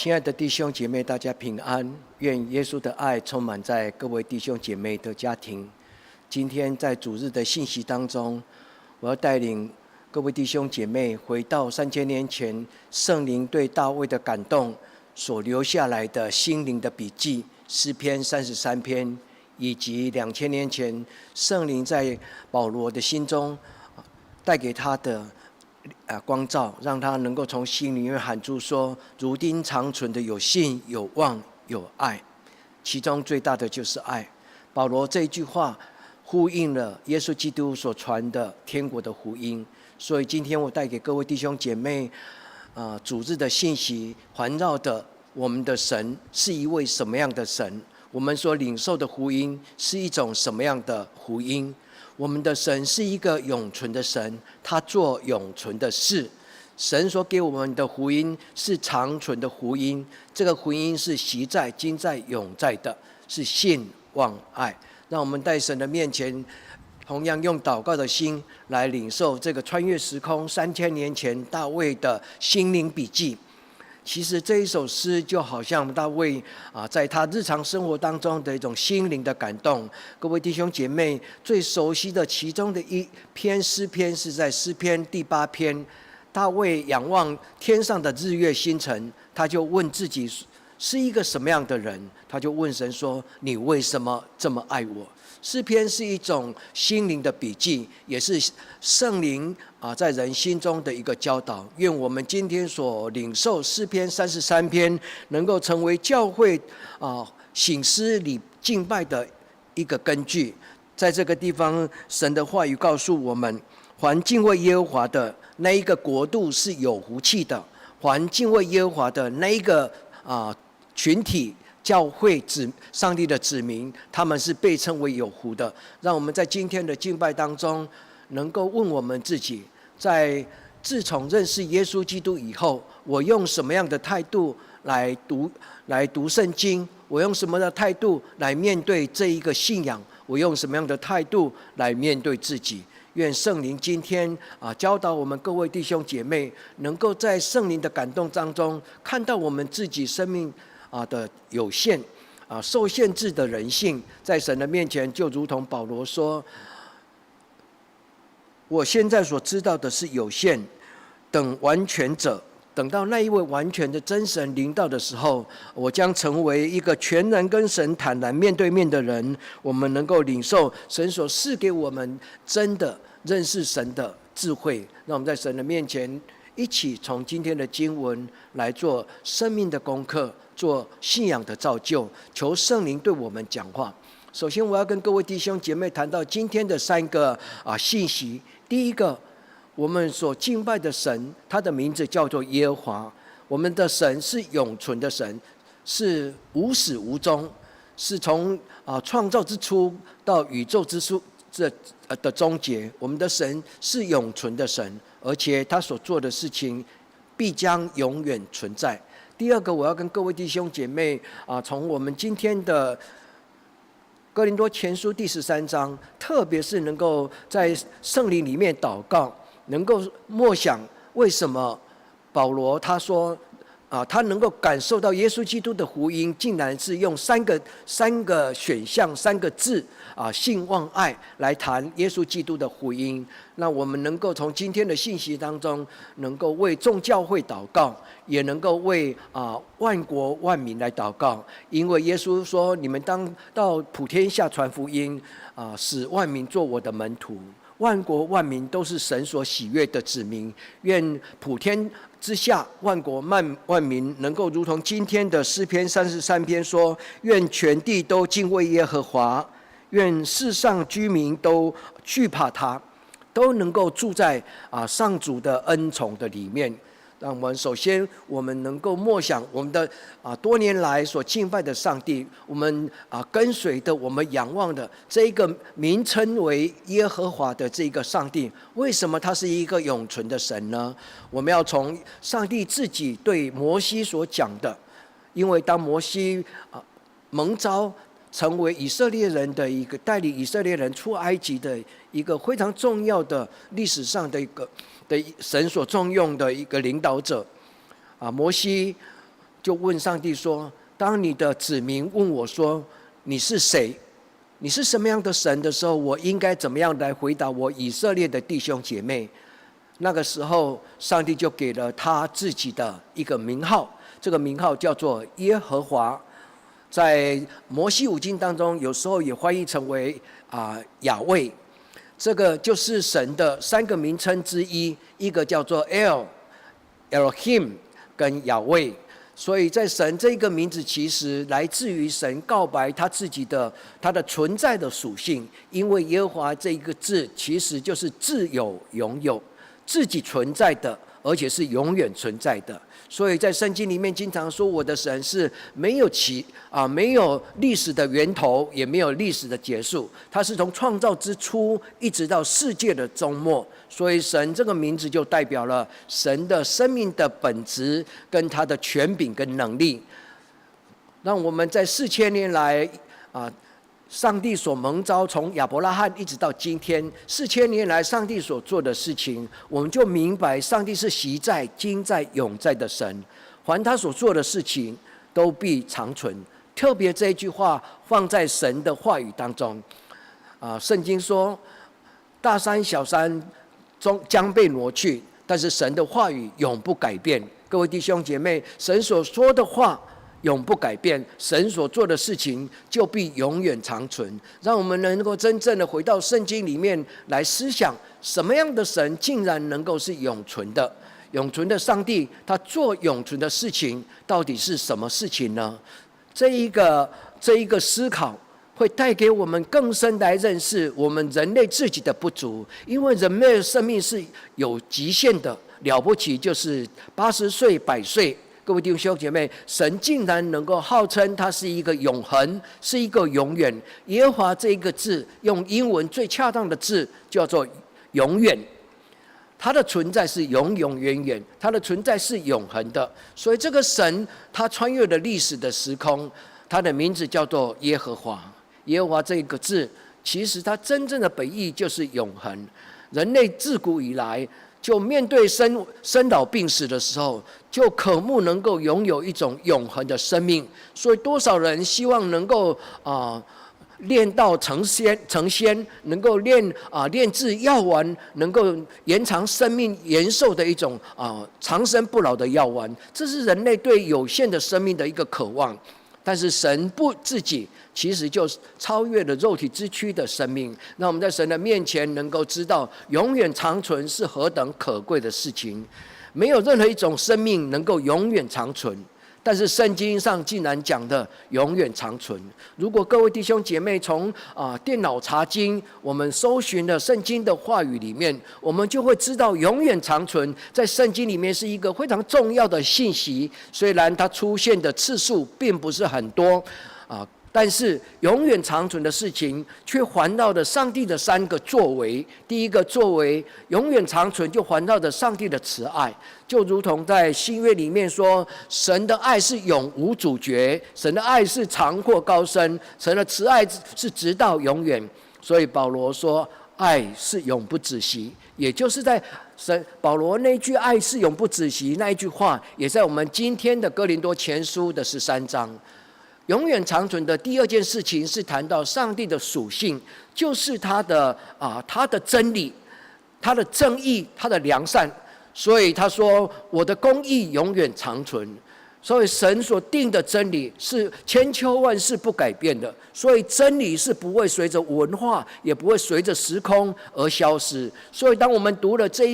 亲爱的弟兄姐妹，大家平安。愿耶稣的爱充满在各位弟兄姐妹的家庭。今天在主日的信息当中，我要带领各位弟兄姐妹回到3000年前圣灵对大卫的感动所留下来的心灵的笔记，诗篇33篇，以及2000年前圣灵在保罗的心中带给他的光照，让他能够从心里面喊出说：如钉长存的有信、有望、有爱。其中最大的就是爱。保罗这一句话呼应了耶稣基督所传的天国的福音。所以今天我带给各位弟兄姐妹主日的信息，环绕的我们的神是一位什么样的神，我们所领受的福音是一种什么样的福音。我们的神是一个永存的神，他做永存的事。神所给我们的福音是长存的福音，这个福音是习在、今在、永在的，是信、望、爱。让我们在神的面前，同样用祷告的心来领受这个穿越时空3000年前大卫的心灵笔记。其实这一首诗就好像大卫在他日常生活当中的一种心灵的感动。各位弟兄姐妹最熟悉的其中的一篇诗篇是在诗篇第8篇，大卫仰望天上的日月星辰，他就问自己是一个什么样的人，他就问神说：你为什么这么爱我？诗篇是一种心灵的笔记，也是圣灵在人心中的一个教导。愿我们今天所领受诗篇33篇，能够成为教会省思礼敬拜的一个根据。在这个地方，神的话语告诉我们：凡敬畏耶和华的那一个国度是有福气的；凡敬畏耶和华的那一个群体。教会上帝的子民，他们是被称为有福的。让我们在今天的敬拜当中，能够问我们自己：在自从认识耶稣基督以后，我用什么样的态度来读圣经？我用什么的态度来面对这一个信仰？我用什么样的态度来面对自己？愿圣灵今天教导我们各位弟兄姐妹，能够在圣灵的感动当中，看到我们自己生命的有限受限制的人性，在神的面前，就如同保罗说：我现在所知道的是有限，等完全者，等到那一位完全的真神临到的时候，我将成为一个全然跟神坦然面对面的人。我们能够领受神所赐给我们真的认识神的智慧。让我们在神的面前一起从今天的经文来做生命的功课，做信仰的造就，求圣灵对我们讲话。首先我要跟各位弟兄姐妹谈到今天的3个信息。第一个，我们所敬拜的神，他的名字叫做耶和华。我们的神是永存的神，是无始无终，是从创造之初到宇宙之初的终结。我们的神是永存的神，而且他所做的事情必将永远存在。第二个，我要跟各位弟兄姐妹从我们今天的哥林多前书第13章，特别是能够在圣灵里面祷告，能够默想为什么保罗他说他能够感受到耶稣基督的福音，竟然是用三个选项3个字信望爱来谈耶稣基督的福音。那我们能够从今天的信息当中，能够为众教会祷告，也能够为万国万民来祷告。因为耶稣说：你们当到普天下传福音使万民做我的门徒。万国万民都是神所喜悦的子民。愿普天之下万国万民能够如同今天的诗篇33篇说：愿全地都敬畏耶和华，愿世上居民都惧怕他，都能够住在上主的恩宠的里面。让我们首先，我们能够默想我们的多年来所敬拜的上帝，我们跟随的，我们仰望的这一个名称为耶和华的这个上帝，为什么他是一个永存的神呢？我们要从上帝自己对摩西所讲的，因为当摩西蒙召成为以色列人的一个带领以色列人出埃及的一个非常重要的历史上的一个神所重用的一个领导者摩西就问上帝说：当你的子民问我说你是谁，你是什么样的神的时候，我应该怎么样来回答我以色列的弟兄姐妹？那个时候，上帝就给了他自己的一个名号，这个名号叫做耶和华。在摩西五经当中，有时候也翻译成为雅卫，这个就是神的3个名称之一，一个叫做 Elohim 跟雅卫。所以在神这个名字其实来自于神告白他自己的他的存在的属性，因为耶和华这一个字其实就是自有永有，自己存在的，而且是永远存在的。所以在圣经里面经常说，我的神是没有没有历史的源头，也没有历史的结束，他是从创造之初一直到世界的终末。所以神这个名字就代表了神的生命的本质跟他的权柄跟能力，让我们在4000年来上帝所蒙召，从亚伯拉罕一直到今天4000年来上帝所做的事情，我们就明白上帝是习在、今在、永在的神，凡他所做的事情都必长存。特别这一句话放在神的话语当中圣经说大山小山将被挪去，但是神的话语永不改变。各位弟兄姐妹，神所说的话永不改变，神所做的事情就必永远长存。让我们能够真正的回到圣经里面来思想，什么样的神竟然能够是永存的？永存的上帝，他做永存的事情，到底是什么事情呢？这一个思考会带给我们更深来认识我们人类自己的不足，因为人类的生命是有极限的，了不起就是80岁、100岁。各位弟兄姐妹，神竟然能够号称他是一个永恒，是一个永远。耶和华这一个字，用英文最恰当的字叫做永远。他的存在是永永远远，他的存在是永恒的。所以这个神，他穿越了历史的时空，他的名字叫做耶和华。耶和华这个字，其实它真正的本意就是永恒。人类自古以来，就面对生老病死的时候，就渴慕能够拥有一种永恒的生命。所以多少人希望能够练到成仙，能够炼制药丸，能够延长生命延寿的一种长生不老的药丸，这是人类对有限的生命的一个渴望。但是神不自己其实就超越了肉体之躯的生命，让我们在神的面前能够知道永远长存是何等可贵的事情。没有任何一种生命能够永远长存，但是圣经上竟然讲的永远长存。如果各位弟兄姐妹从电脑查经，我们搜寻了圣经的话语里面，我们就会知道永远长存在圣经里面是一个非常重要的信息。虽然它出现的次数并不是很多但是永远长存的事情却环绕着上帝的3个作为。第一个作为，永远长存就环绕着上帝的慈爱，就如同在新约里面说，神的爱是永无主绝，神的爱是长阔高深，神的慈爱是直到永远。所以保罗说爱是永不止息，也就是在保罗那句爱是永不止息那一句话，也在我们今天的哥林多前书的13章。永远长存的第2件事情是谈到上帝的属性，就是他的真理，他的正义，他的良善。所以他说我的公义永远长存。所以神所定的真理是千秋万世不改变的，所以真理是不会随着文化，也不会随着时空而消失。所以当我们读了这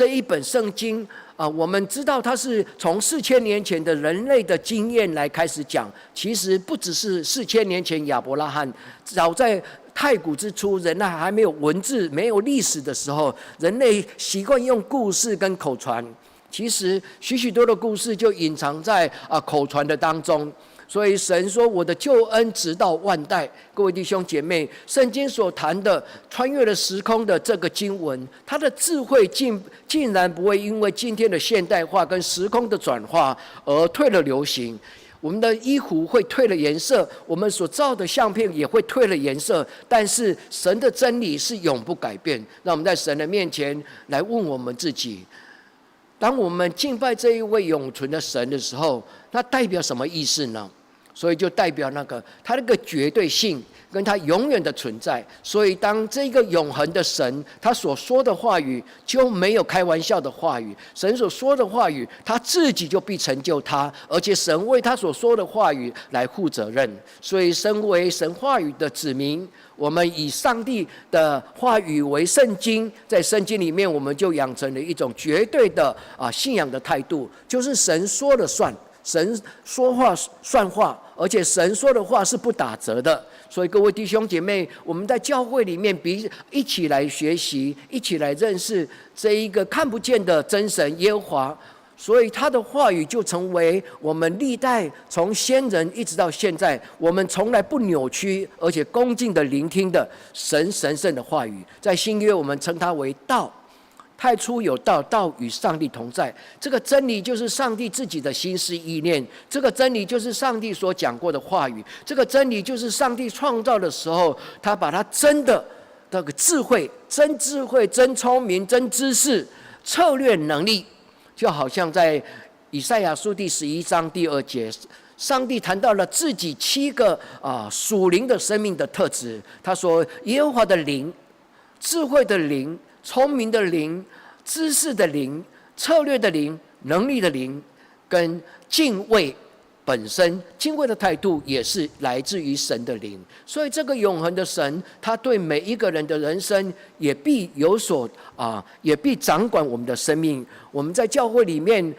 一本圣经我们知道它是从4000年前的人类的经验来开始讲，其实不只是4000年前亚伯拉罕，早在太古之初，人类还没有文字、没有历史的时候，人类习惯用故事跟口传。其实许许多的故事就隐藏在口传的当中。所以神说我的救恩直到万代。各位弟兄姐妹，圣经所谈的穿越了时空的这个经文，它的智慧竟然不会因为今天的现代化跟时空的转化而退了流行。我们的衣服会褪了颜色，我们所照的相片也会褪了颜色，但是神的真理是永不改变。让我们在神的面前来问我们自己，当我们敬拜这一位永存的神的时候，那代表什么意思呢？所以就代表他那个绝对性跟他永远的存在。所以当这个永恒的神他所说的话语就没有开玩笑的话语，神所说的话语他自己就必成就他，而且神为他所说的话语来负责任。所以身为神话语的子民，我们以上帝的话语为圣经，在圣经里面我们就养成了一种绝对的信仰的态度，就是神说了算，神说话算话，而且神说的话是不打折的。所以各位弟兄姐妹，我们在教会里面一起来学习，一起来认识这一个看不见的真神耶和华。所以他的话语就成为我们历代从先人一直到现在，我们从来不扭曲而且恭敬的聆听的神圣的话语。在新约我们称它为道，太初有道，道与上帝同在。这个真理就是上帝自己的心思意念，这个真理就是上帝所讲过的话语，这个真理就是上帝创造的时候他把他真的那个智慧、真智慧、真聪明、真知识、策略能力，就好像在以赛亚书第11章第2节，上帝谈到了自己7个属灵的生命的特质。他说耶和华的灵、智慧的灵、聪明的灵、知识的灵、策略的灵、能力的灵，跟敬畏本身，敬畏的态度也是来自于神的灵。所以这个永恒的神，他对每一个人的人生也必有所也必掌管我们的生命。我们在教会里面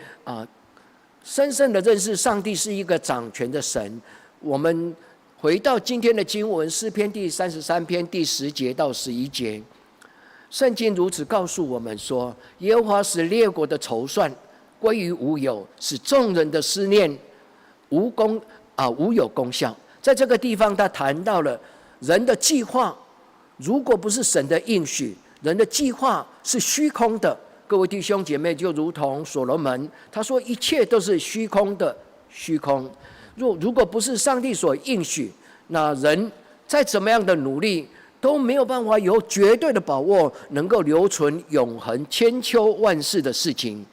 深深的认识上帝是一个掌权的神。我们回到今天的经文，诗篇第33篇第10节到11节，圣经如此告诉我们说：耶和华使列国的筹算归于无有，使众人的思念无有功效。在这个地方他谈到了人的计划，如果不是神的应许，人的计划是虚空的。各位弟兄姐妹，就如同所罗门他说一切都是虚空的虚空。如果不是上帝所应许，那人再怎么样的努力都没有办法有绝对的把握能够留存永恒千秋万世的事情。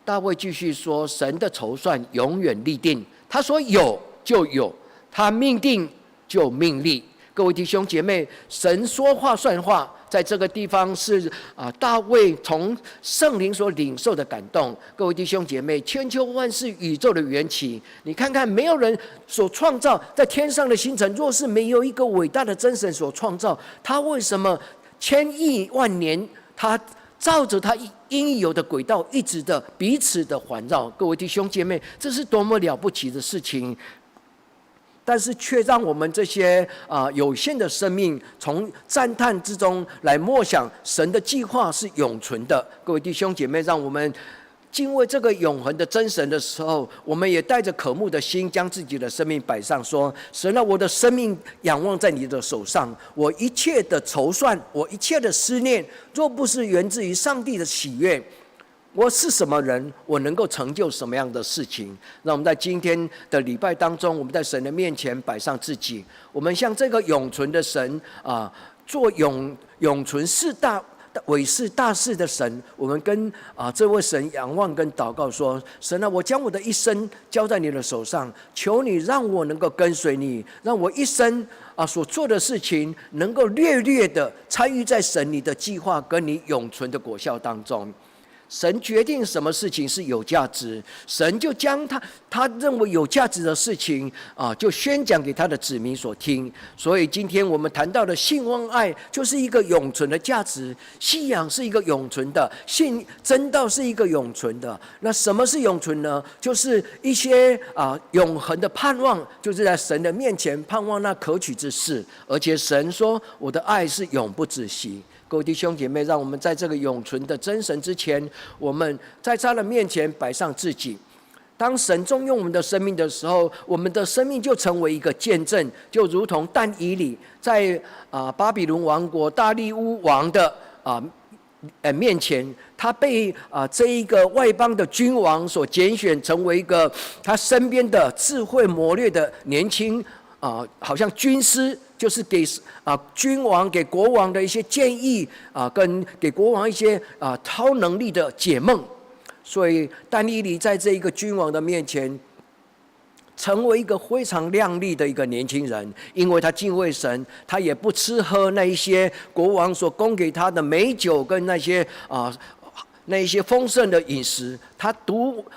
大卫继续说，神的筹算永远立定，他说有就有，他命定就命立。各位弟兄姐妹，神说话算话，在这个地方是大卫从圣灵所领受的感动。各位弟兄姐妹，千秋万世宇宙的缘起，你看看，没有人所创造在天上的星辰，若是没有一个伟大的真神所创造，他为什么千亿万年他照着他应有的轨道一直的彼此的环绕？各位弟兄姐妹，这是多么了不起的事情！但是却让我们这些有限的生命从赞叹之中来默想神的计划是永存的。各位弟兄姐妹，让我们敬畏这个永恒的真神的时候，我们也带着渴慕的心将自己的生命摆上，说：神啊，我的生命仰望在你的手上，我一切的筹算，我一切的思念，若不是源自于上帝的喜悦，我是什么人？我能够成就什么样的事情？让我们在今天的礼拜当中，我们在神的面前摆上自己，我们向这个永存的神做永存伟事大事的神，我们跟这位神仰望跟祷告说：神啊，我将我的一生交在你的手上，求你让我能够跟随你，让我一生所做的事情能够略略的参与在神你的计划跟你永存的果效当中。神决定什么事情是有价值，神就将他认为有价值的事情就宣讲给他的子民所听。所以今天我们谈到的信望爱，就是一个永存的价值，信仰是一个永存的，信真道是一个永存的。那什么是永存呢？就是一些永恒的盼望，就是在神的面前盼望那可取之事。而且神说，我的爱是永不止息。各位弟兄姐妹，让我们在这个永存的真神之前，我们在他的面前摆上自己。当神重用我们的生命的时候，我们的生命就成为一个见证，就如同但以理在巴比伦王国大利乌王的面前，他被这一个外邦的君王所拣选，成为一个他身边的智慧谋略的年轻好像军师，就是给君王给国王的一些建议跟给国王一些超能力的解梦。所以但以理在这一个君王的面前，成为一个非常亮丽的一个年轻人，因为他敬畏神，他也不吃喝那一些国王所供给他的美酒跟那一些丰盛的饮食，他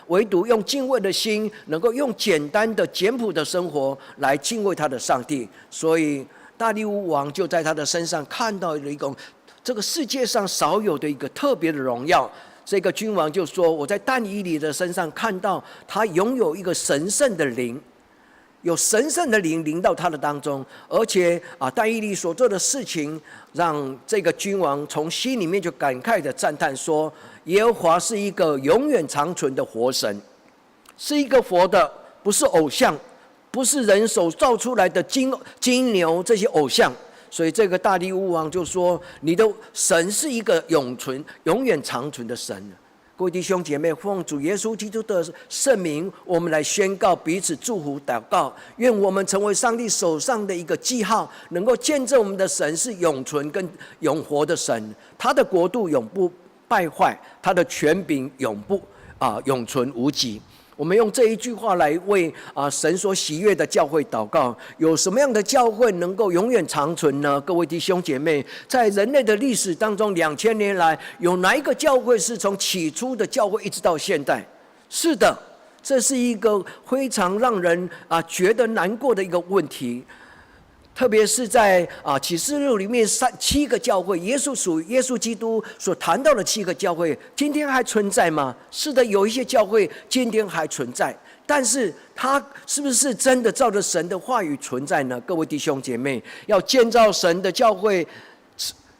唯独用敬畏的心，能够用简单的简朴的生活来敬畏他的上帝。所以大利乌王就在他的身上看到了一个这个世界上少有的一个特别的荣耀。这个君王就说：“我在但以理的身上看到他拥有一个神圣的灵，有神圣的灵临到他的当中，而且但以理所做的事情，让这个君王从心里面就感慨的赞叹说：耶和华是一个永远长存的活神，是一个活的，不是偶像，不是人手造出来的金牛这些偶像。”所以这个大利乌王就说：“你的神是一个永远长存的神。”各位弟兄姐妹，奉主耶稣基督的圣名，我们来宣告，彼此祝福祷告，愿我们成为上帝手上的一个记号，能够见证我们的神是永存跟永活的神，他的国度永不败坏，他的权柄永存无极。我们用这一句话来为神所喜悦的教会祷告。有什么样的教会能够永远长存呢？各位弟兄姐妹，在人类的历史当中，2000年来，有哪一个教会是从起初的教会一直到现在？是的，这是一个非常让人觉得难过的一个问题。特别是在启示录里面7个教会，耶稣基督所谈到的7个教会，今天还存在吗？是的，有一些教会今天还存在，但是它是不是真的照着神的话语存在呢？各位弟兄姐妹，要建造神的教会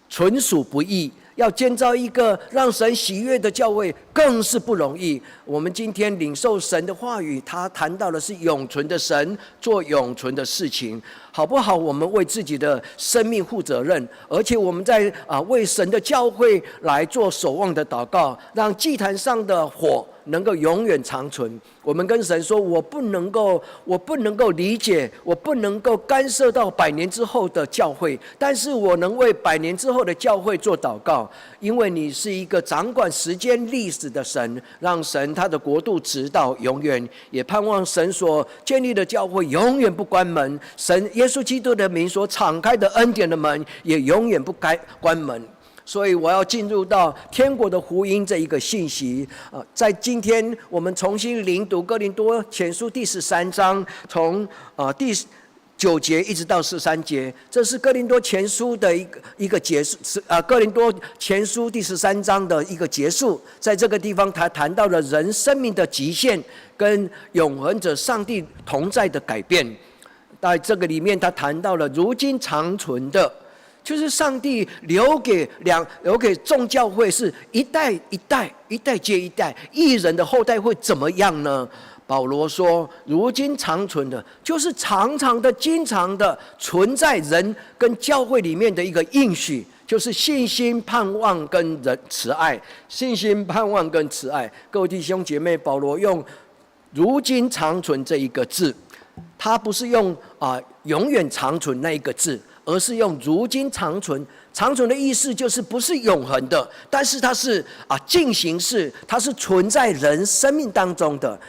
纯属不易，要建造一个让神喜悦的教会更是不容易。我们今天领受神的话语，他谈到的是永存的神做永存的事情，好不好？我们为自己的生命负责任，而且我们在为神的教会来做守望的祷告，让祭坛上的火能够永远长存。我们跟神说：我不能够理解，我不能够干涉到100年之后的教会，但是我能为100年之后的教会做祷告，因为你是一个掌管时间历史的神，让神他的国度直到永远，也盼望神所建立的教会永远不关门，神耶稣基督的名所敞开的恩典的门也永远不该关门。所以我要进入到天国的福音这一个信息。在今天我们重新聆读哥林多前书第13章，从第9节一直到13节，这是哥林多前书的一个结束。哥林多前书第13章的一个结束，在这个地方他谈到了人生命的极限跟永恒者上帝同在的改变。在这个里面，他谈到了如今长存的，就是上帝留给众教会是一代接一代，义人的后代会怎么样呢？保罗说，如今长存的，就是常常的、经常的存在人跟教会里面的一个应许，就是信心、盼望跟慈爱。信心、盼望跟慈爱，各位弟兄姐妹，保罗用如今长存这一个字，他不是用永远长存那一个字，而是用如今长存。长存的意思就是不是永恒的，但是它是进行式，它是存在人生命当中的。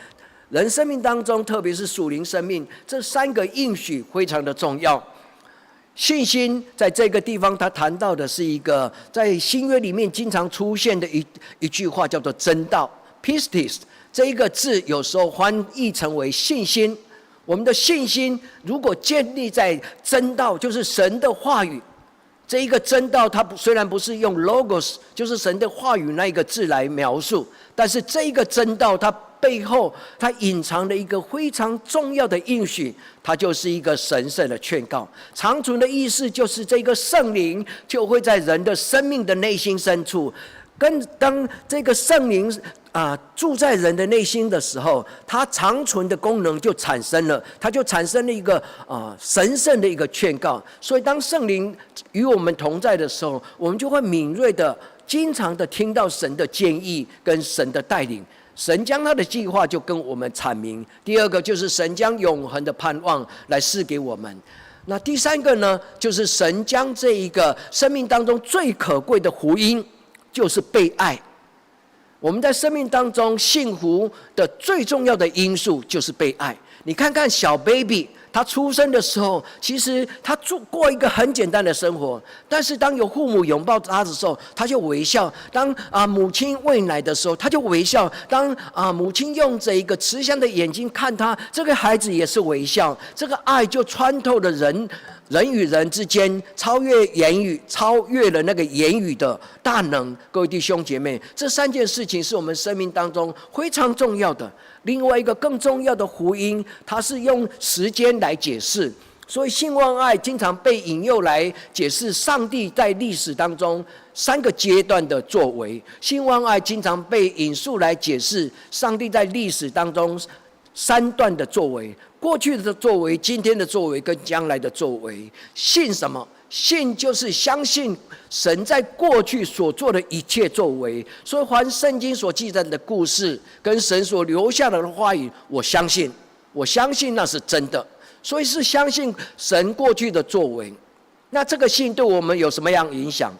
人生命当中，特别是属灵生命，这3个应许非常的重要。信心在这个地方，他谈到的是一个在新约里面经常出现的一句话，叫做真道 pistis。 这一个字有时候翻译成为信心。我们的信心如果建立在真道，就是神的话语。这一个真道，它虽然不是用 logos， 就是神的话语那一个字来描述，但是这一个真道，它背后它隐藏了一个非常重要的应许，它就是一个神圣的劝告。长存的意思就是这个圣灵就会在人的生命的内心深处，当这个圣灵住在人的内心的时候，它长存的功能就产生了，它就产生了一个神圣的一个劝告。所以当圣灵与我们同在的时候，我们就会敏锐的、经常的听到神的建议跟神的带领。神将他的计划就跟我们阐明。第二个就是神将永恒的盼望来赐给我们。那第3个呢，就是神将这一个生命当中最可贵的福音，就是被爱。我们在生命当中幸福的最重要的因素就是被爱。你看看小 baby， 他出生的时候，其实他过一个很简单的生活，但是当有父母拥抱他的时候，他就微笑；当母亲喂奶的时候，他就微笑；当母亲用着一个慈祥的眼睛看他，这个孩子也是微笑。这个爱就穿透了人与人之间，超越言语，超越了那个言语的大能。各位弟兄姐妹，这3件事情是我们生命当中非常重要的。另外一个更重要的福音，它是用时间来解释，所以信望爱经常被引诱来解释上帝在历史当中3个阶段的作为。信望爱经常被引述来解释上帝在历史当中3段的作为：过去的作为、今天的作为跟将来的作为。信什么？信就是相信神在过去所做的一切作为。所以凡圣经所记载的故事跟神所留下的话语，我相信那是真的。所以是相信神过去的作为。那这个信对我们有什么样影响？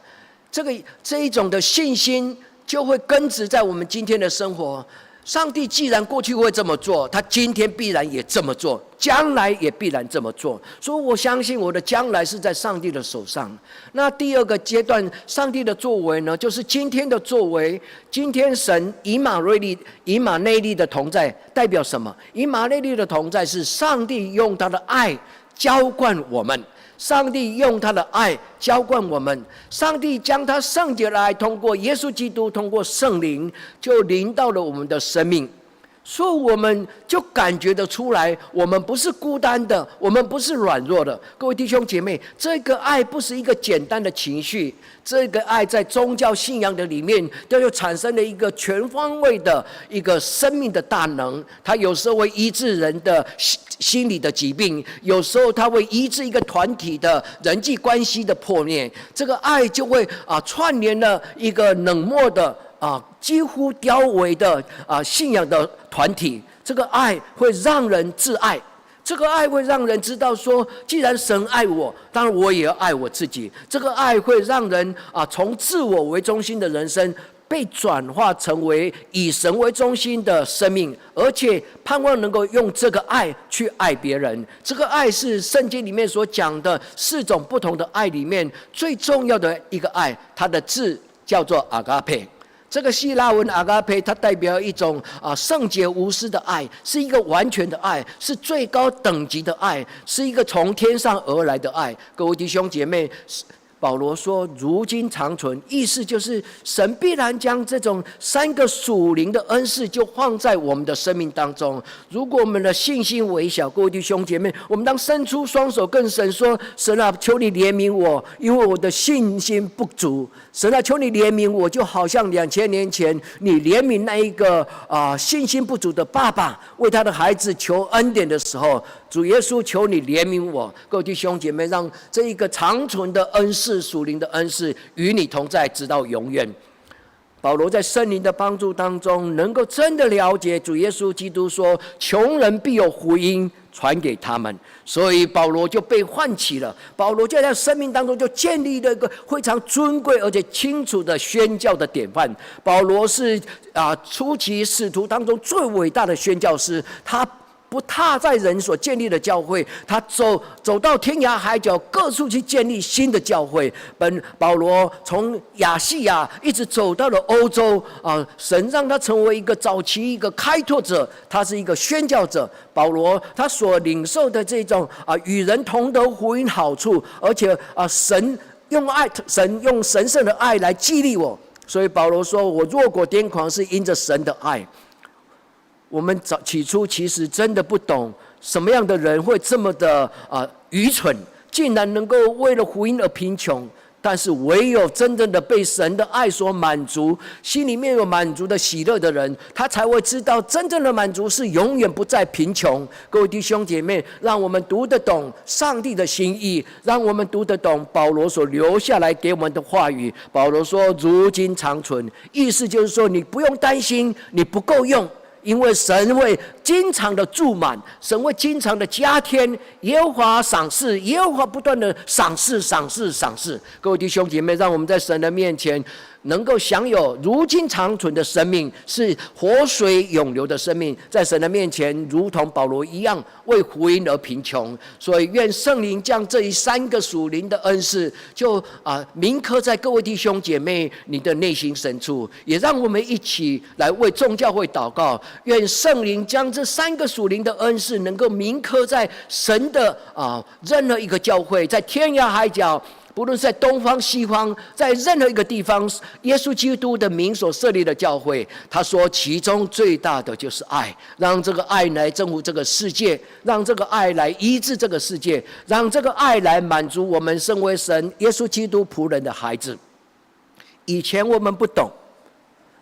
这一种的信心就会根植在我们今天的生活。上帝既然过去会这么做，他今天必然也这么做，将来也必然这么做。所以我相信我的将来是在上帝的手上。那第2个阶段，上帝的作为呢，就是今天的作为。今天神以马内利的同在代表什么？以马内利的同在是上帝用他的爱浇灌我们。上帝用他的爱浇灌我们，上帝将他圣洁的爱通过耶稣基督，通过圣灵，就临到了我们的生命。所以我们就感觉得出来，我们不是孤单的，我们不是软弱的。各位弟兄姐妹，这个爱不是一个简单的情绪，这个爱在宗教信仰的里面，就产生了一个全方位的一个生命的大能。它有时候会医治人的心理的疾病，有时候它会医治一个团体的人际关系的破灭。这个爱就会串联了一个冷漠的几乎凋萎的信仰的团体。这个爱会让人自爱，这个爱会让人知道说，既然神爱我，当然我也要爱我自己。这个爱会让人从自我为中心的人生被转化成为以神为中心的生命，而且盼望能够用这个爱去爱别人。这个爱是圣经里面所讲的4种不同的爱里面最重要的一个爱，它的字叫做阿嘎佩。这个希腊文阿嘎佩，它代表一种圣洁无私的爱，是一个完全的爱，是最高等级的爱，是一个从天上而来的爱。各位弟兄姐妹，保罗说如今长存，意思就是神必然将这种3个属灵的恩赐就放在我们的生命当中。如果我们的信心微小，各位弟兄姐妹，我们当伸出双手跟神说，神啊，求你怜悯我，因为我的信心不足。神啊，求你怜悯我，就好像2000年前你怜悯那一个信心不足的爸爸为他的孩子求恩典的时候，主耶稣，求你怜悯我。各位弟兄姐妹，让这一个长存的恩赐，属灵的恩赐与你同在，直到永远。保罗在圣灵的帮助当中，能够真的了解主耶稣基督说，穷人必有福音传给他们，所以保罗就被唤起了。保罗就在生命当中就建立了一个非常尊贵而且清楚的宣教的典范。保罗是初期使徒当中最伟大的宣教师，他不踏在人所建立的教会，他走到天涯海角各处去建立新的教会。保罗从亚细亚一直走到了欧洲神让他成为一个早期一个开拓者，他是一个宣教者。保罗他所领受的这种与人同得福音好处，而且神用神圣的爱来激励我。所以保罗说，我若果癫狂，是因着神的爱。我们起初其实真的不懂什么样的人会这么的愚蠢，竟然能够为了福音而贫穷。但是唯有真正的被神的爱所满足，心里面有满足的喜乐的人，他才会知道真正的满足是永远不再贫穷。各位弟兄姐妹，让我们读得懂上帝的心意，让我们读得懂保罗所留下来给我们的话语。保罗说如今长存，意思就是说你不用担心你不够用，因为神会经常的注满，神会经常的加添，耶和华赏赐，耶和华不断的赏赐。各位弟兄姐妹，让我们在神的面前能够享有如今长存的生命，是活水永流的生命，在神的面前如同保罗一样为福音而贫穷。所以愿圣灵将这3个属灵的恩赐就铭刻在各位弟兄姐妹你的内心深处，也让我们一起来为众教会祷告，愿圣灵将这3个属灵的恩赐能够铭刻在神的任何一个教会，在天涯海角，不论是在东方西方，在任何一个地方，耶稣基督的名所设立的教会，他说其中最大的就是爱，让这个爱来征服这个世界，让这个爱来医治这个世界，让这个爱来满足我们身为神耶稣基督仆人的孩子。以前我们不懂，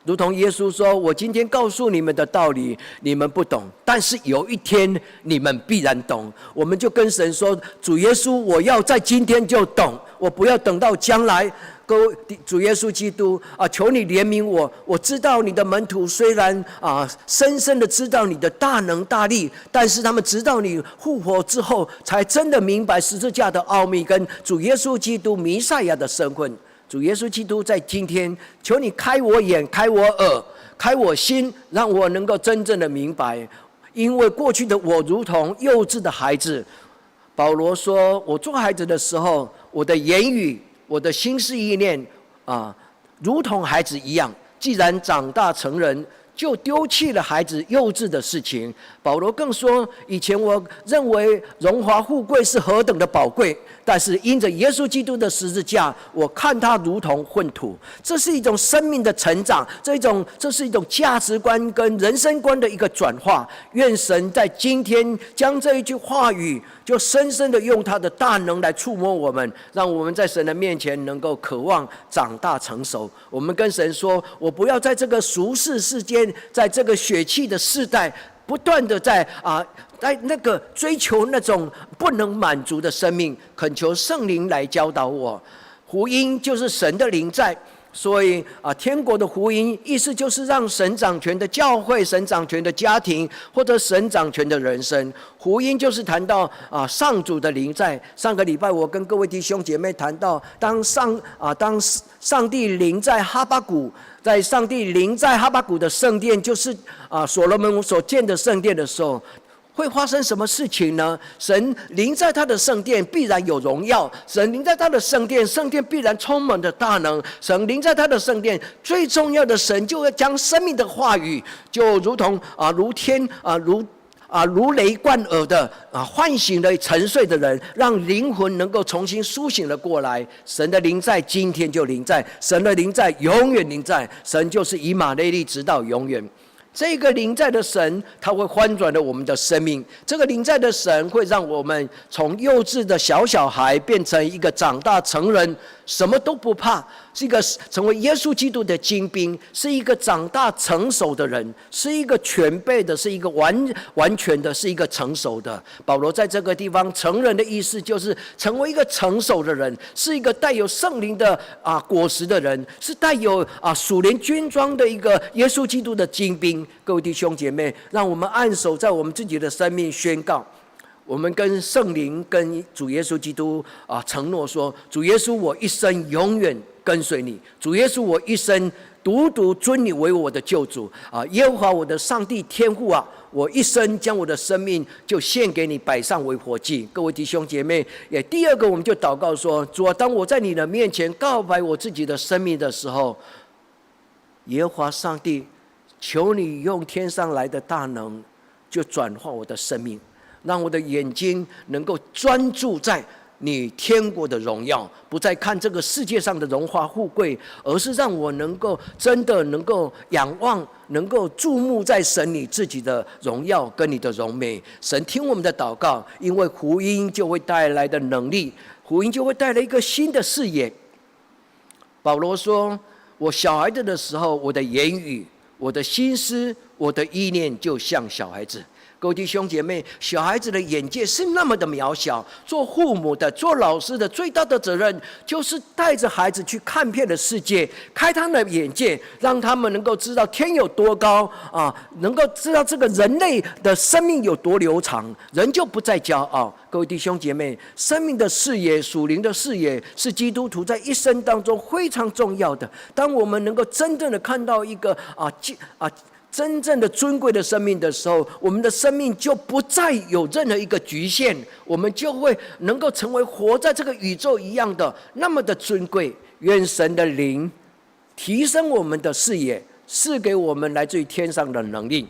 如同耶稣说，我今天告诉你们的道理你们不懂，但是有一天你们必然懂。我们就跟神说，主耶稣，我要在今天就懂，我不要等到将来。各位主耶稣基督求你怜悯我，我知道你的门徒虽然深深的知道你的大能大力，但是他们直到你复活之后才真的明白十字架的奥秘跟主耶稣基督弥赛亚的身份。主耶稣基督在今天，求你开我眼，开我耳，开我心，让我能够真正的明白。因为过去的我如同幼稚的孩子，保罗说，我做孩子的时候，我的言语，我的心思意念如同孩子一样，既然长大成人，就丢弃了孩子幼稚的事情。保罗更说，以前我认为荣华富贵是何等的宝贵，但是因着耶稣基督的十字架，我看他如同粪土。这是一种生命的成长，这是一种价值观跟人生观的一个转化。愿神在今天将这一句话语就深深的用他的大能来触摸我们，让我们在神的面前能够渴望长大成熟。我们跟神说，我不要在这个俗世世间，在这个血气的世代不断的在那个追求那种不能满足的生命，恳求圣灵来教导我。福音就是神的灵在，所以天国的福音意思就是让神掌权的教会，神掌权的家庭，或者神掌权的人生。福音就是谈到上主的灵在。上个礼拜我跟各位弟兄姐妹谈到，当上帝灵在哈巴谷，在上帝灵在哈巴谷的圣殿，就是所罗门所建的圣殿的时候，会发生什么事情呢？神临在他的圣殿，必然有荣耀；神临在他的圣殿，圣殿必然充满着大能。神临在他的圣殿，最重要的，神就要将生命的话语，就如同如天如雷贯耳的唤醒了沉睡的人，让灵魂能够重新苏醒了过来。神的灵在，今天就灵在；神的灵在，永远灵在。神就是以马内利，直到永远。这个灵在的神，他会翻转了我们的生命。这个灵在的神会让我们从幼稚的小孩变成一个长大成人，什么都不怕，是一个成为耶稣基督的精兵，是一个长大成熟的人，是一个全备的，是一个完全的，是一个成熟的。保罗在这个地方，成人的意思就是成为一个成熟的人，是一个带有圣灵的果实的人，是带有属灵军装的一个耶稣基督的精兵。各位弟兄姐妹，让我们按手在我们自己的生命宣告，我们跟圣灵跟主耶稣基督承诺说，主耶稣，我一生永远跟随你。主耶稣，我一生独尊你为我的救主耶和华我的上帝天父我一生将我的生命就献给你，摆上为活祭。各位弟兄姐妹，也第二个，我们就祷告说，主啊，当我在你的面前告白我自己的生命的时候，耶和华上帝，求你用天上来的大能，就转化我的生命，让我的眼睛能够专注在你天国的荣耀，不再看这个世界上的荣华富贵，而是让我能够真的能够仰望，能够注目在神你自己的荣耀跟你的荣美。神听我们的祷告，因为福音就会带来的能力，福音就会带来一个新的视野。保罗说，我小孩子的时候，我的言语，我的心思，我的意念就像小孩子。各位弟兄姐妹，小孩子的眼界是那么的渺小，做父母的、做老师的，最大的责任就是带着孩子去看遍了世界，开他们的眼界，让他们能够知道天有多高啊，能够知道这个人类的生命有多流长，人就不再骄傲。各位弟兄姐妹，生命的视野、属灵的视野，是基督徒在一生当中非常重要的。当我们能够真正的看到一个真正的尊贵的生命的时候，我们的生命就不再有任何一个局限，我们就会能够成为活在这个宇宙一样的那么的尊贵。愿神的灵提升我们的视野，赐给我们来自于天上的能力。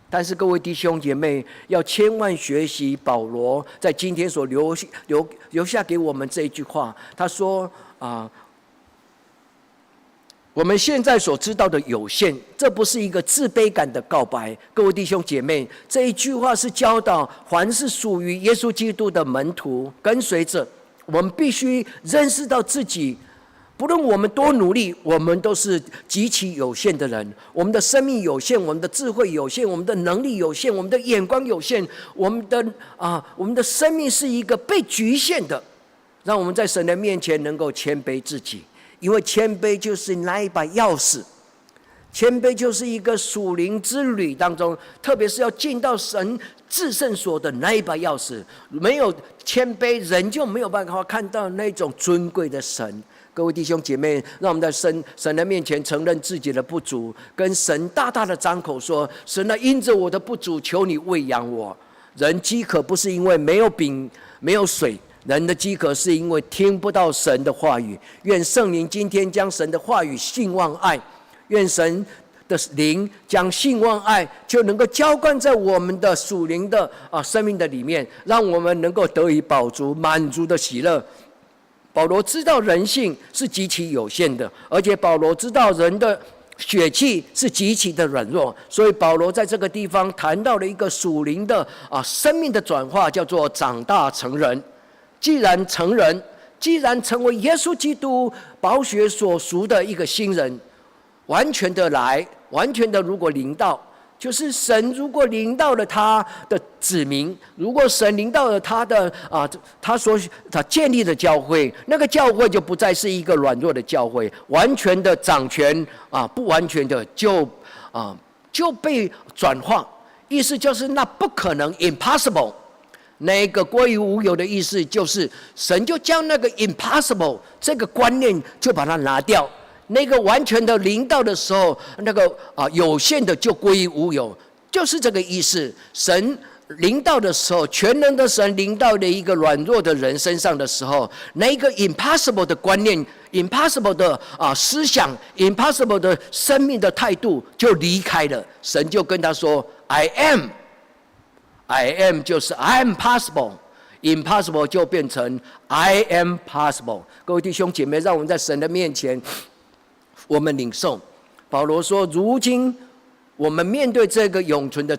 但是各位弟兄姐妹，要千万学习保罗在今天所留下给我们这一句话，他说我们现在所知道的有限，这不是一个自卑感的告白。各位弟兄姐妹，这一句话是教导凡是属于耶稣基督的门徒跟随者，我们必须认识到自己，不论我们多努力，我们都是极其有限的人。我们的生命有限，我们的智慧有限，我们的能力有限，我们的眼光有限，我们的生命是一个被局限的。让我们在神的面前能够谦卑自己，因为谦卑就是那一把钥匙，谦卑就是一个属灵之旅当中，特别是要进到神至圣所的那一把钥匙。没有谦卑，人就没有办法看到那种尊贵的神。各位弟兄姐妹，让我们在神的面前承认自己的不足，跟神大大的张口说：神啊，因着我的不足，求你喂养我。人饥渴不是因为没有饼没有水，人的饥渴是因为听不到神的话语。愿圣灵今天将神的话语信望爱，愿神的灵将信望爱就能够浇灌在我们的属灵的生命的里面，让我们能够得以饱足满足的喜乐。保罗知道人性是极其有限的，而且保罗知道人的血气是极其的软弱，所以保罗在这个地方谈到了一个属灵的生命的转化，叫做长大成人。既然成人，既然成为耶稣基督宝血所赎的一个新人，完全的来，完全的如果临到，就是神如果临到了他的子民，如果神临到了他的他建立的教会，那个教会就不再是一个软弱的教会，完全的掌权不完全的就被转化。意思就是那不可能 impossible， 那个归于无有的意思就是神就将那个 impossible 这个观念就把它拿掉。那个完全的临到的时候，那个有限的就归于无有，就是这个意思。神临到的时候，全能的神临到了一个软弱的人身上的时候，那一个 impossible 的观念、impossible 的思想、impossible 的生命的态度就离开了。神就跟他说 I am 就是 I am possible，impossible 就变成 I am possible。 各位弟兄姐妹，让我们在神的面前我们领受。保罗说，如今我们面对这个永存的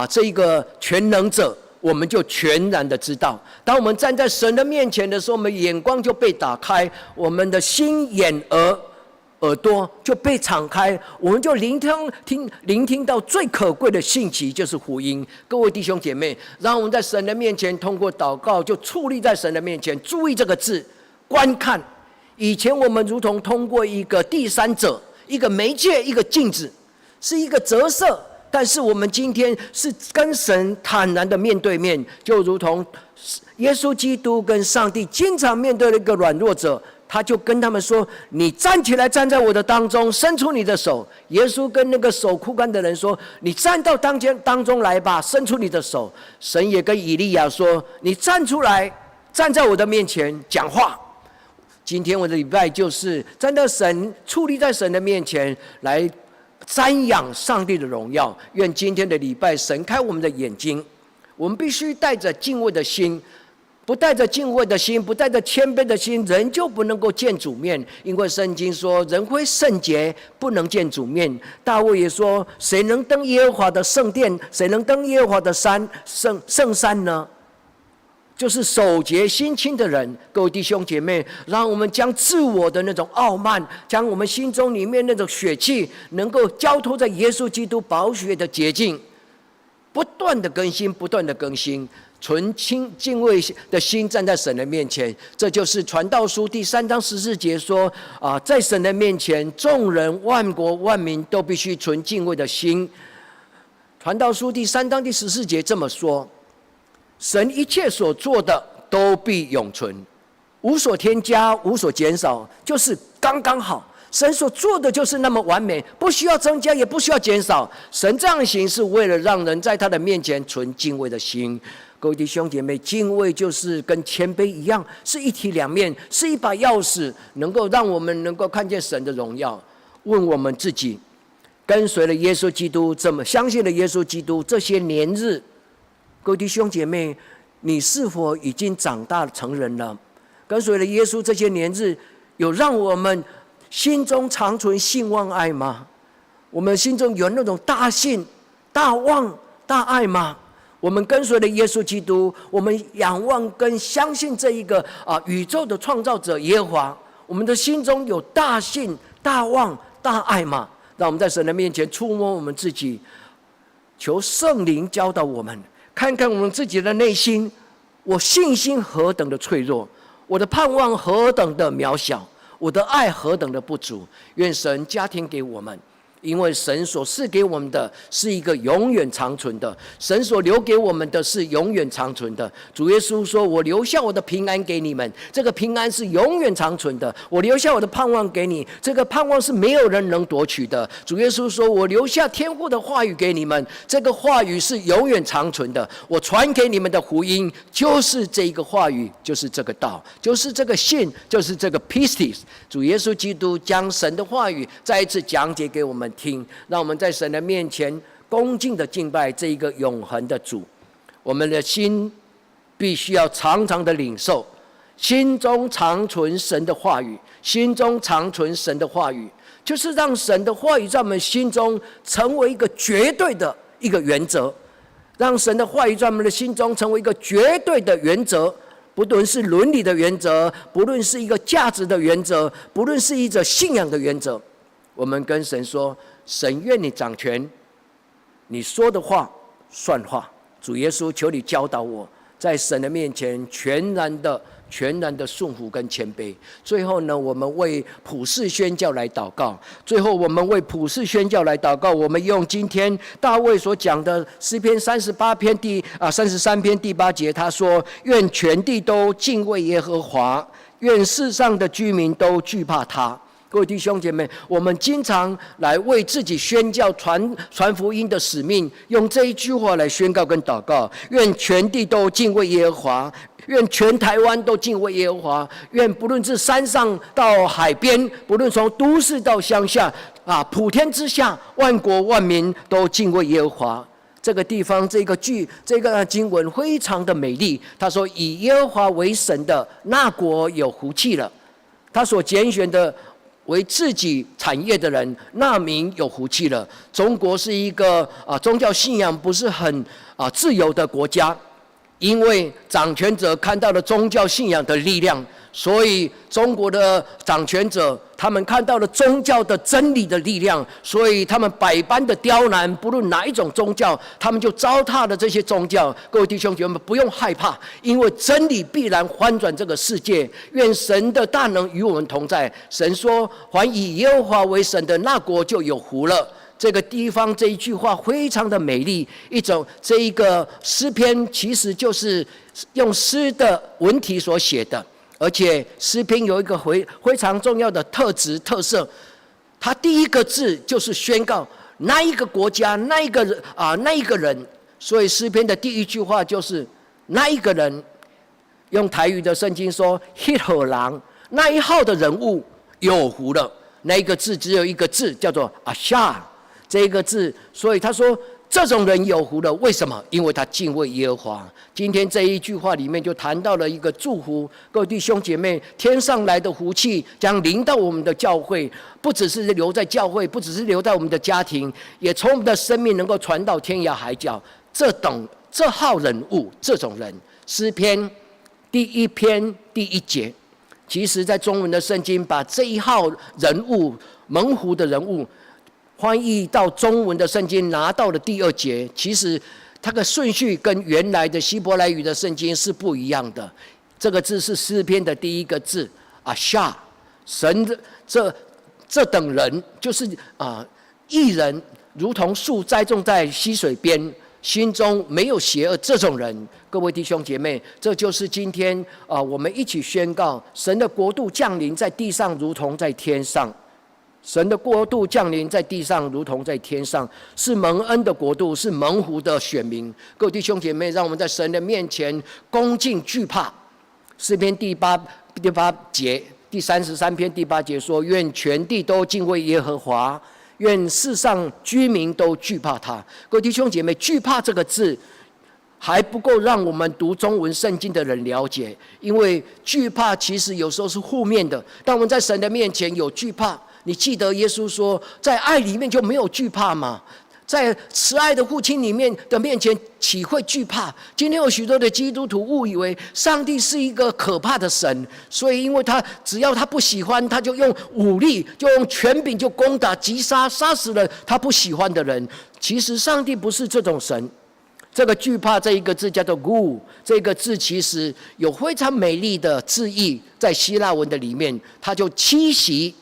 这一个全能者，我们就全然的知道，当我们站在神的面前的时候，我们眼光就被打开，我们的心眼耳朵就被敞开，我们就聆听到最可贵的信息，就是福音。各位弟兄姐妹，让我们在神的面前通过祷告就矗立在神的面前，注意这个字，观看。以前我们如同通过一个第三者，一个媒介，一个镜子，是一个折射，但是我们今天是跟神坦然的面对面，就如同耶稣基督跟上帝经常面对了一个软弱者，他就跟他们说，你站起来，站在我的当中，伸出你的手。耶稣跟那个手枯干的人说，你站到当中来吧，伸出你的手。神也跟以利亚说，你站出来，站在我的面前讲话。今天我的礼拜就是站到神，矗立在神的面前来瞻仰上帝的荣耀。愿今天的礼拜神开我们的眼睛，我们必须带着敬畏的心，不带着敬畏的心，不带着谦卑的心，人就不能够见主面。因为圣经说，人非圣洁不能见主面。大卫也说，谁能登耶和华的圣殿，谁能登耶和华的圣山呢？就是守节心清的人。各位弟兄姐妹，让我们将自我的那种傲慢，将我们心中里面那种血气，能够交托在耶稣基督宝血的洁净，不断的更新，不断的更新，存敬畏的心站在神的面前。这就是传道书第3章14节说在神的面前，众人万国万民都必须存敬畏的心。传道书第3章第14节这么说：神一切所做的都必永存，无所添加，无所减少，就是刚刚好。神所做的就是那么完美，不需要增加，也不需要减少。神这样行是为了让人在他的面前存敬畏的心。各位弟兄姐妹，敬畏就是跟谦卑一样，是一体两面，是一把钥匙，能够让我们能够看见神的荣耀。问我们自己，跟随了耶稣基督，这么相信了耶稣基督这些年日，各位弟兄姐妹，你是否已经长大成人了？跟随了耶稣这些年日，有让我们心中常存信望爱吗？我们心中有那种大信、大望、大爱吗？我们跟随了耶稣基督，我们仰望跟相信这一个宇宙的创造者耶和华，我们的心中有大信、大望、大爱吗？让我们在神的面前触摸我们自己，求圣灵教导我们，看看我们自己的内心，我信心何等的脆弱，我的盼望何等的渺小，我的爱何等的不足。愿神加添给我们，因为神所赐给我们的是一个永远长存的，神所留给我们的是永远长存的。主耶稣说：我留下我的平安给你们，这个平安是永远长存的。我留下我的盼望给你，这个盼望是没有人能夺取的。主耶稣说：我留下天父的话语给你们，这个话语是永远长存的。我传给你们的福音就是这一个话语，就是这个道，就是这个信，就是这个 pistis。主耶稣基督将神的话语再一次讲解给我们听，让我们在神的面前恭敬的敬拜这一个永恒的主。我们的心必须要常常的领受，心中常存神的话语，心中常存神的话语，就是让神的话语在我们心中成为一个绝对的一个原则，让神的话语在我们的心中成为一个绝对的原则。不论是伦理的原则，不论是一个价值的原则，不论是一个信仰的原则，我们跟神说：神愿你掌权，你说的话算话。主耶稣，求你教导我，在神的面前全然的顺服跟谦卑。最后呢，我们为普世宣教来祷告。我们用今天大卫所讲的诗篇33篇第8节，他说：愿全地都敬畏耶和华，愿世上的居民都惧怕他。各位弟兄姐妹，我们经常来为自己宣教传福音的使命，用这一句话来宣告跟祷告：愿全地都敬畏耶和华，愿全台湾都敬畏耶和华，愿不论是山上到海边，不论从都市到乡下普天之下，万国万民都敬畏耶和华。这个地方这个经文非常的美丽，他说：以耶和华为神的那国有福气了，他所拣选的为自己产业的人，那民有福气了。中国是一个宗教信仰不是很自由的国家，因为掌权者看到了宗教信仰的力量，所以中国的掌权者他们看到了宗教的真理的力量，所以他们百般的刁难，不论哪一种宗教，他们就糟蹋了这些宗教。各位弟兄姐妹，不用害怕，因为真理必然翻转这个世界。愿神的大能与我们同在。神说：凡以耶和华为神的，那国就有福了。这个地方这一句话非常的美丽，这一个诗篇其实就是用诗的文体所写的，而且诗篇有一个非常重要的特色，它第一个字就是宣告那一个国家那一个人，所以诗篇的第一句话就是那一个人。用台语的圣经说迄号人，那一号的人物有福了。那一个字只有一个字，叫做阿夏这一个字，所以他说这种人有福了。为什么？因为他敬畏耶和华。今天这一句话里面就谈到了一个祝福，各位弟兄姐妹，天上来的福气将临到我们的教会，不只是留在教会，不只是留在我们的家庭，也从我们的生命能够传到天涯海角。这号人物，这种人，诗篇第1篇第1节，其实在中文的圣经把这一号人物，蒙福的人物，翻译到中文的圣经拿到了第2节。其实它的顺序跟原来的希伯来语的圣经是不一样的。这个字是诗篇的第一个字，Asha，神的这等人就是义人，如同树栽种在溪水边，心中没有邪恶，这种人，各位弟兄姐妹，这就是今天我们一起宣告，神的国度降临在地上，如同在天上。神的国度降临在地上，如同在天上，是蒙恩的国度，是蒙福的选民。各位弟兄姐妹，让我们在神的面前恭敬惧怕。诗篇第八节，第33篇第8节说：愿全地都敬畏耶和华，愿世上居民都惧怕他。各位弟兄姐妹，惧怕这个字还不够让我们读中文圣经的人了解，因为惧怕其实有时候是负面的。当我们在神的面前有惧怕，你记得耶稣说，在爱里面就没有惧怕吗？在慈爱的父亲里面的面前岂会惧怕？今天有许多的基督徒误以为上帝是一个可怕的神，所以因为他只要他不喜欢，他就用武力，就用权柄，就攻打击杀，杀死了他不喜欢的人。其实上帝不是这种神。这个惧怕这一个字叫做 gu， 这个字其实有非常美丽的字义，在希腊文的里面，它就栖息、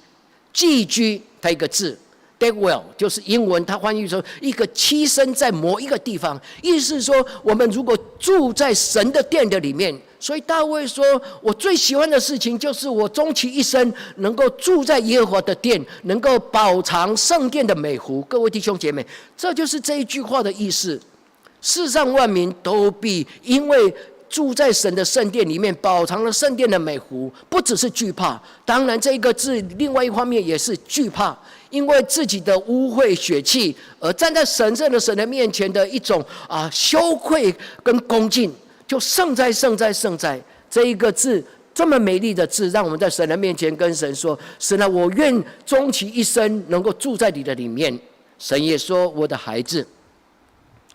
寄居的一个字。dwell 就是英文，它翻译成一个栖身在某一个地方，意思是说，我们如果住在神的殿的里面，所以大卫说，我最喜欢的事情就是我终其一生能够住在耶和华的殿，能够饱尝圣殿的美福。各位弟兄姐妹，这就是这一句话的意思。世上万民都必因为住在神的圣殿里面，饱尝了圣殿的美福，不只是惧怕，当然这个字另外一方面也是惧怕，因为自己的污秽血气而站在神圣的神的面前的一种羞愧跟恭敬，就圣哉圣哉圣哉，这一个字这么美丽的字，让我们在神的面前跟神说，神啊，我愿终其一生能够住在你的里面。神也说，我的孩子，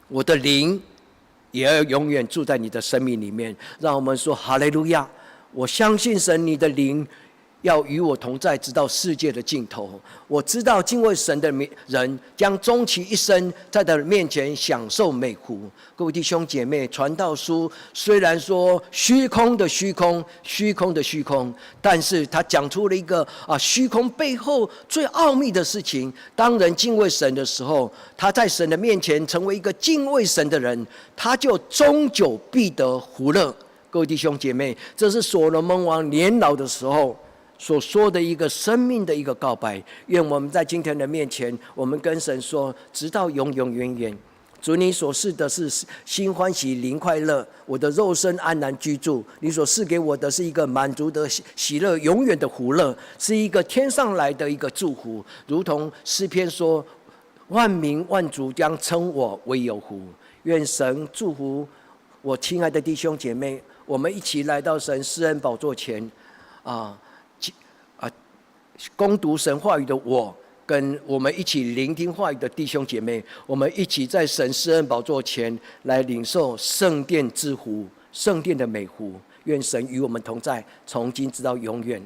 我的灵也要永远住在你的生命里面。让我们说哈利路亚！我相信神，你的灵要与我同在，直到世界的尽头。我知道敬畏神的人将终其一生在他的面前享受美福。各位弟兄姐妹，传道书虽然说虚空的虚空，虚空的虚空，但是他讲出了一个虚空背后最奥秘的事情。当人敬畏神的时候，他在神的面前成为一个敬畏神的人，他就终久必得福乐。各位弟兄姐妹，这是所罗门王年老的时候所说的一个生命的一个告白。愿我们在今天的面前，我们跟神说，直到永永远远，主，你所赐的是心欢喜灵快乐，我的肉身安然居住。你所赐给我的是一个满足的喜乐，永远的福乐，是一个天上来的一个祝福。如同诗篇说，万民万族将称我为有福。愿神祝福我亲爱的弟兄姐妹，我们一起来到神施恩宝座前攻读神话语的我，跟我们一起聆听话语的弟兄姐妹，我们一起在神施恩宝座前来领受圣殿之福，圣殿的美福。愿神与我们同在，从今直到永远。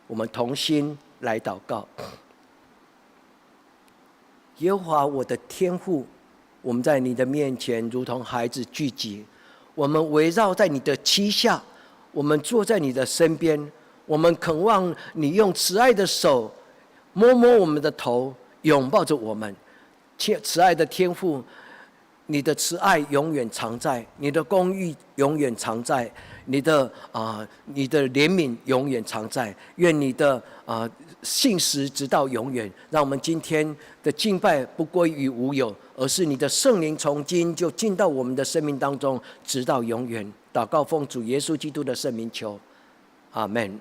我们同心来祷告。耶和华我的天父，我们在你的面前如同孩子聚集，我们围绕在你的膝下，我们坐在你的身边，我们渴望你用慈爱的手摸摸我们的头，拥抱着我们。慈爱的天父，你的慈爱永远常在，你的公义永远常在，你的怜悯永远常在。愿你的信实直到永远。让我们今天的敬拜不归于无有，而是你的圣灵从今就进到我们的生命当中，直到永远。祷告奉主耶稣基督的圣名求，阿们。